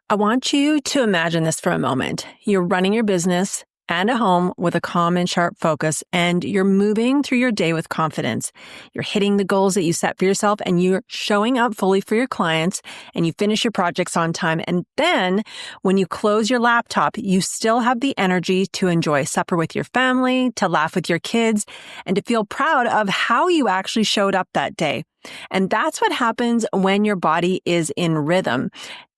I want you to imagine this for a moment. You're running your business and a home with a calm and sharp focus, and you're moving through your day with confidence. You're hitting the goals that you set for yourself, and you're showing up fully for your clients, and you finish your projects on time. And then when you close your laptop, you still have the energy to enjoy supper with your family, to laugh with your kids, and to feel proud of how you actually showed up that day. And that's what happens when your body is in rhythm.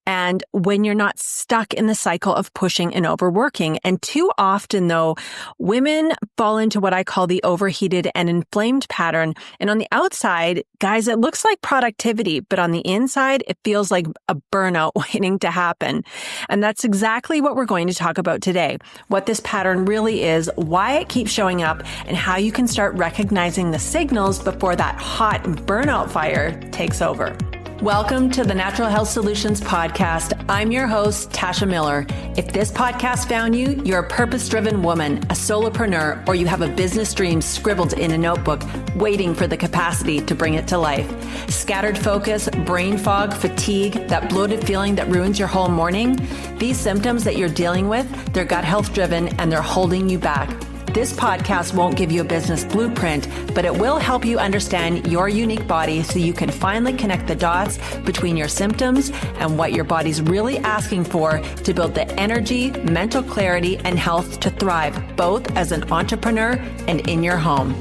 And when you're not stuck in the cycle of pushing and overworking. And too often, though, women fall into what I call the overheated and inflamed pattern. And on the outside, guys, it looks like productivity, but on the inside, it feels like a burnout waiting to happen. And that's exactly what we're going to talk about today. What this pattern really is, why it keeps showing up, and how you can start recognizing the signals before that hot burnout fire takes over. Welcome to the Natural Health Solutions Podcast. I'm your host, Tasha Miller. If this podcast found you, you're a purpose-driven woman, a solopreneur, or you have a business dream scribbled in a notebook, waiting for the capacity to bring it to life. Scattered focus, brain fog, fatigue, that bloated feeling that ruins your whole morning. These symptoms that you're dealing with, they're gut health driven and they're holding you back. This podcast won't give you a business blueprint, but it will help you understand your unique body so you can finally connect the dots between your symptoms and what your body's really asking for to build the energy, mental clarity, and health to thrive, both as an entrepreneur and in your home.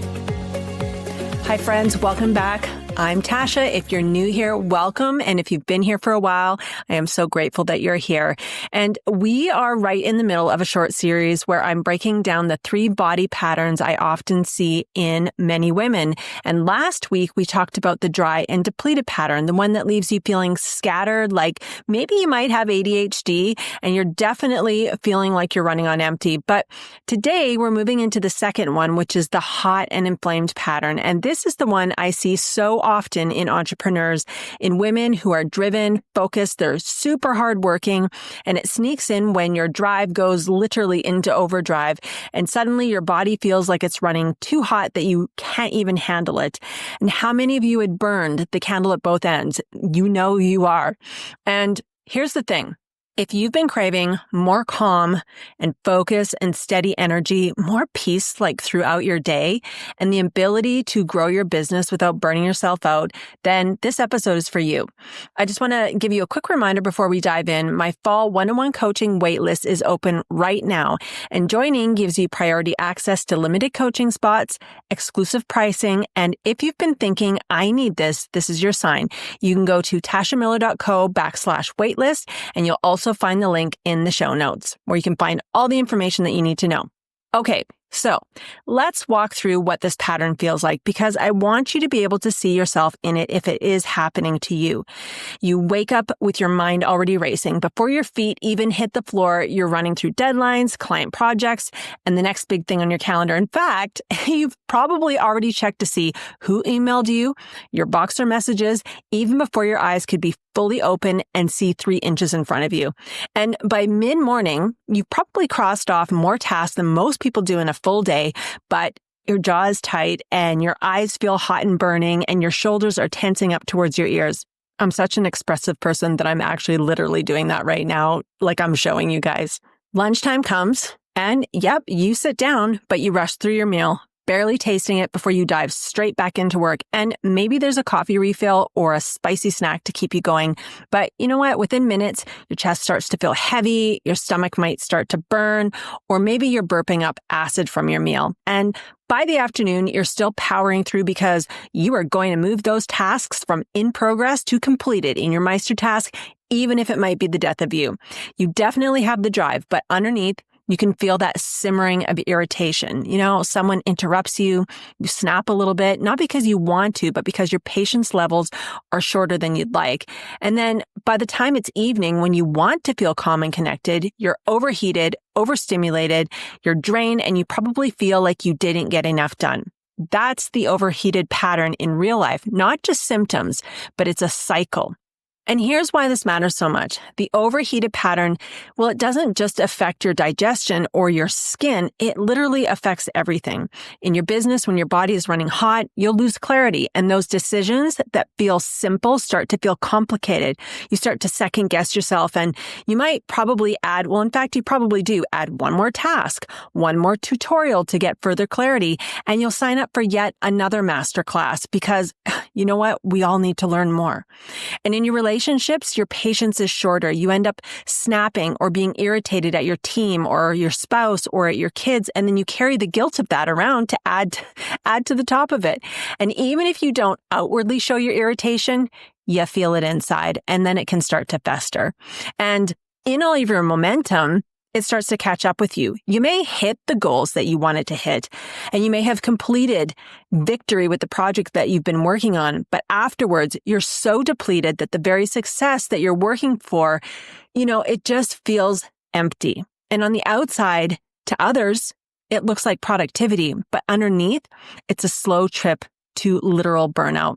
Hi, friends. Welcome back. I'm Tasha. If you're new here, welcome. And if you've been here for a while, I am so grateful that you're here. And we are right in the middle of a short series where I'm breaking down the 3 body patterns I often see in many women. And last week, we talked about the dry and depleted pattern, the one that leaves you feeling scattered, like maybe you might have ADHD and you're definitely feeling like you're running on empty. But today, we're moving into the second one, which is the hot and inflamed pattern. And this is the one I see so often in entrepreneurs, in women who are driven, focused, they're super hardworking, and it sneaks in when your drive goes literally into overdrive, and suddenly your body feels like it's running too hot that you can't even handle it. And how many of you had burned the candle at both ends? You know you are. And here's the thing. If you've been craving more calm and focus and steady energy, more peace like throughout your day, and the ability to grow your business without burning yourself out, then this episode is for you. I just want to give you a quick reminder before we dive in. My fall one-on-one coaching waitlist is open right now, and joining gives you priority access to limited coaching spots, exclusive pricing, and if you've been thinking, I need this, this is your sign. You can go to tashamiller.co/waitlist, and you'll also find the link in the show notes where you can find all the information that you need to know. Okay, so let's walk through what this pattern feels like, because I want you to be able to see yourself in it if it is happening to you. You wake up with your mind already racing. Before your feet even hit the floor, you're running through deadlines, client projects, and the next big thing on your calendar. In fact, you've probably already checked to see who emailed you, your Boxer messages, even before your eyes could be fully open and see 3 inches in front of you. And by mid-morning, you've probably crossed off more tasks than most people do in a full day, but your jaw is tight and your eyes feel hot and burning and your shoulders are tensing up towards your ears. I'm such an expressive person that I'm actually literally doing that right now, like I'm showing you guys. Lunchtime comes and yep, you sit down, but you rush through your meal, barely tasting it before you dive straight back into work. And maybe there's a coffee refill or a spicy snack to keep you going. But you know what? Within minutes, your chest starts to feel heavy, your stomach might start to burn, or maybe you're burping up acid from your meal. And by the afternoon, you're still powering through because you are going to move those tasks from in progress to completed in your Meister task, even if it might be the death of you. You definitely have the drive, but underneath, you can feel that simmering of irritation. You know, someone interrupts you, you snap a little bit, not because you want to, but because your patience levels are shorter than you'd like. And then by the time it's evening, when you want to feel calm and connected, you're overheated, overstimulated, you're drained, and you probably feel like you didn't get enough done. That's the overheated pattern in real life, not just symptoms, but it's a cycle. And here's why this matters so much. The overheated pattern, well, it doesn't just affect your digestion or your skin. It literally affects everything. In your business, when your body is running hot, you'll lose clarity. And those decisions that feel simple start to feel complicated. You start to second guess yourself, and you might probably add, well, in fact, you probably do add one more task, one more tutorial to get further clarity, and you'll sign up for yet another masterclass because you know what? We all need to learn more. And in your relationships, your patience is shorter. You end up snapping or being irritated at your team or your spouse or at your kids, and then you carry the guilt of that around to add to the top of it. And even if you don't outwardly show your irritation, you feel it inside, and then it can start to fester. And in all of your momentum, it starts to catch up with you. You may hit the goals that you wanted to hit, and you may have completed victory with the project that you've been working on. But afterwards, you're so depleted that the very success that you're working for, it just feels empty. And on the outside, to others, it looks like productivity, but underneath, it's a slow trip to literal burnout.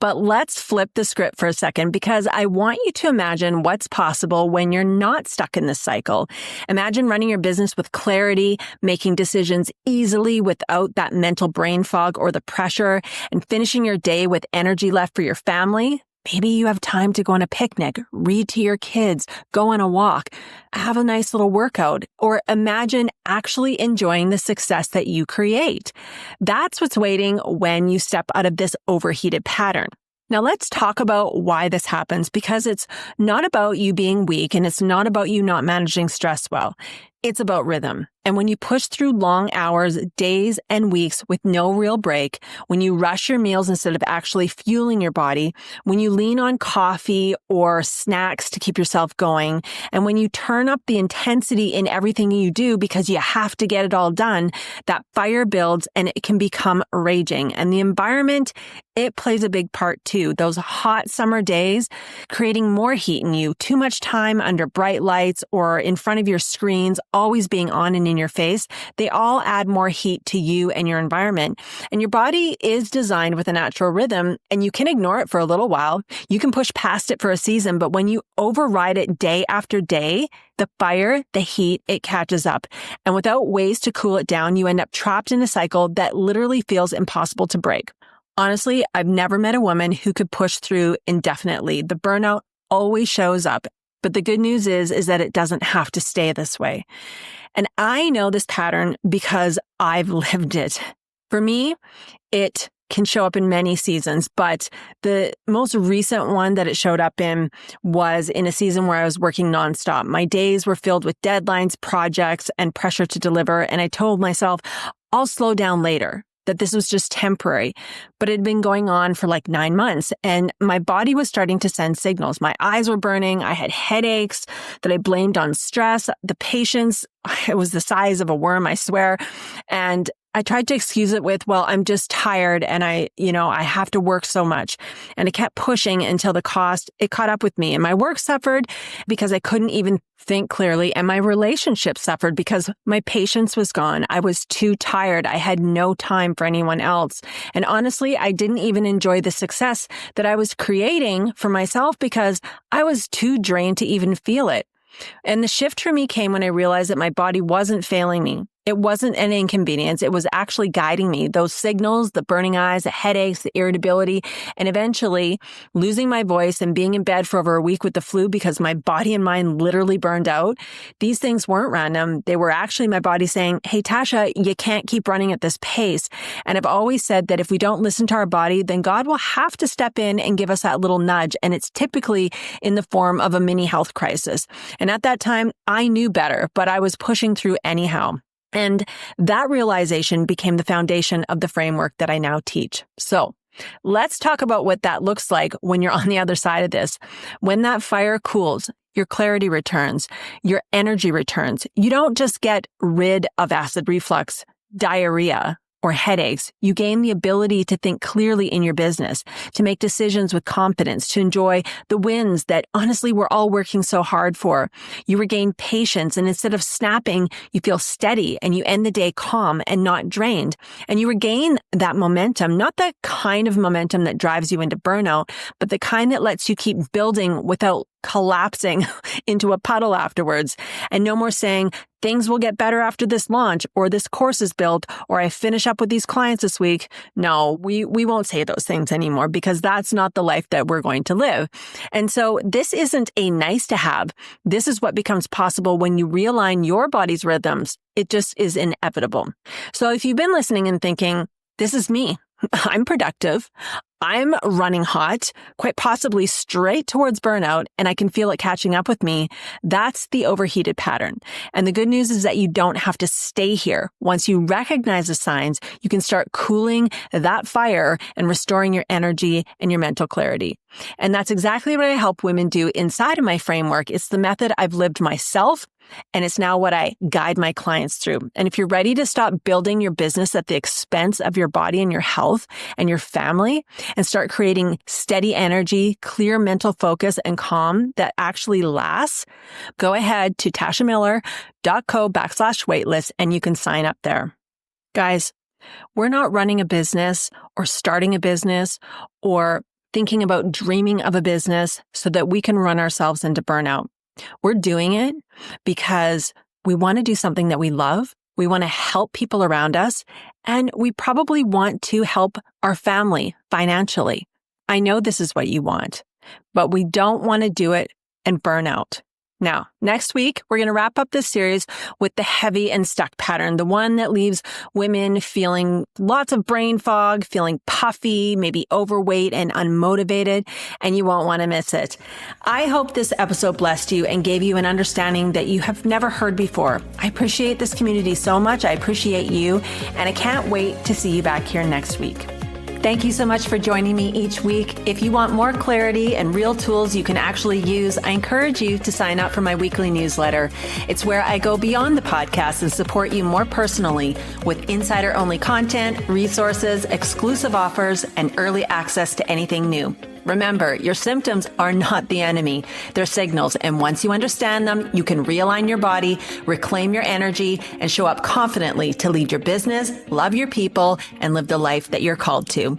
But let's flip the script for a second, because I want you to imagine what's possible when you're not stuck in this cycle. Imagine running your business with clarity, making decisions easily without that mental brain fog or the pressure, and finishing your day with energy left for your family. Maybe you have time to go on a picnic, read to your kids, go on a walk, have a nice little workout, or imagine actually enjoying the success that you create. That's what's waiting when you step out of this overheated pattern. Now let's talk about why this happens, because it's not about you being weak and it's not about you not managing stress well. It's about rhythm. And when you push through long hours, days, and weeks with no real break, when you rush your meals instead of actually fueling your body, when you lean on coffee or snacks to keep yourself going, and when you turn up the intensity in everything you do because you have to get it all done, that fire builds and it can become raging. And the environment, it plays a big part too. Those hot summer days, creating more heat in you, too much time under bright lights or in front of your screens, always being on and in your face, they all add more heat to you and your environment. And your body is designed with a natural rhythm, and you can ignore it for a little while. You can push past it for a season, but when you override it day after day, the fire, the heat, it catches up. And without ways to cool it down, you end up trapped in a cycle that literally feels impossible to break. Honestly, I've never met a woman who could push through indefinitely. The burnout always shows up. But the good news is that it doesn't have to stay this way. And I know this pattern because I've lived it. For me, it can show up in many seasons, but the most recent one that it showed up in was in a season where I was working nonstop. My days were filled with deadlines, projects, and pressure to deliver. And I told myself, I'll slow down later, that this was just temporary, but it had been going on for like 9 months, and my body was starting to send signals. My eyes were burning. I had headaches that I blamed on stress. The patience, it was the size of a worm, I swear. And I tried to excuse it with, well, I'm just tired and I have to work so much. And I kept pushing until it caught up with me. And my work suffered because I couldn't even think clearly. And my relationship suffered because my patience was gone. I was too tired. I had no time for anyone else. And honestly, I didn't even enjoy the success that I was creating for myself because I was too drained to even feel it. And the shift for me came when I realized that my body wasn't failing me. It wasn't an inconvenience. It was actually guiding me. Those signals, the burning eyes, the headaches, the irritability, and eventually losing my voice and being in bed for over a week with the flu because my body and mind literally burned out. These things weren't random. They were actually my body saying, hey, Tasha, you can't keep running at this pace. And I've always said that if we don't listen to our body, then God will have to step in and give us that little nudge. And it's typically in the form of a mini health crisis. And at that time, I knew better, but I was pushing through anyhow. And that realization became the foundation of the framework that I now teach. So let's talk about what that looks like when you're on the other side of this. When that fire cools, your clarity returns, your energy returns. You don't just get rid of acid reflux, diarrhea, or headaches, you gain the ability to think clearly in your business, to make decisions with confidence, to enjoy the wins that honestly we're all working so hard for. You regain patience, and instead of snapping, you feel steady and you end the day calm and not drained. And you regain that momentum, not the kind of momentum that drives you into burnout, but the kind that lets you keep building without collapsing into a puddle afterwards. And no more saying, things will get better after this launch, or this course is built, or I finish up with these clients this week. No, we won't say those things anymore, because that's not the life that we're going to live. And so this isn't a nice to have. This is what becomes possible when you realign your body's rhythms. It just is inevitable. So if you've been listening and thinking, this is me, I'm productive, I'm running hot, quite possibly straight towards burnout, and I can feel it catching up with me, that's the overheated pattern. And the good news is that you don't have to stay here. Once you recognize the signs, you can start cooling that fire and restoring your energy and your mental clarity. And that's exactly what I help women do inside of my framework. It's the method I've lived myself, and it's now what I guide my clients through. And if you're ready to stop building your business at the expense of your body and your health and your family, and start creating steady energy, clear mental focus, and calm that actually lasts, go ahead to tashamiller.co/waitlist and you can sign up there. Guys, we're not running a business or starting a business or thinking about dreaming of a business so that we can run ourselves into burnout. We're doing it because we want to do something that we love. We want to help people around us, and we probably want to help our family financially. I know this is what you want, but we don't want to do it and burn out. Now, next week, we're going to wrap up this series with the heavy and stuck pattern, the one that leaves women feeling lots of brain fog, feeling puffy, maybe overweight and unmotivated, and you won't want to miss it. I hope this episode blessed you and gave you an understanding that you have never heard before. I appreciate this community so much. I appreciate you, and I can't wait to see you back here next week. Thank you so much for joining me each week. If you want more clarity and real tools you can actually use, I encourage you to sign up for my weekly newsletter. It's where I go beyond the podcast and support you more personally with insider-only content, resources, exclusive offers, and early access to anything new. Remember, your symptoms are not the enemy. They're signals. And once you understand them, you can realign your body, reclaim your energy, and show up confidently to lead your business, love your people, and live the life that you're called to.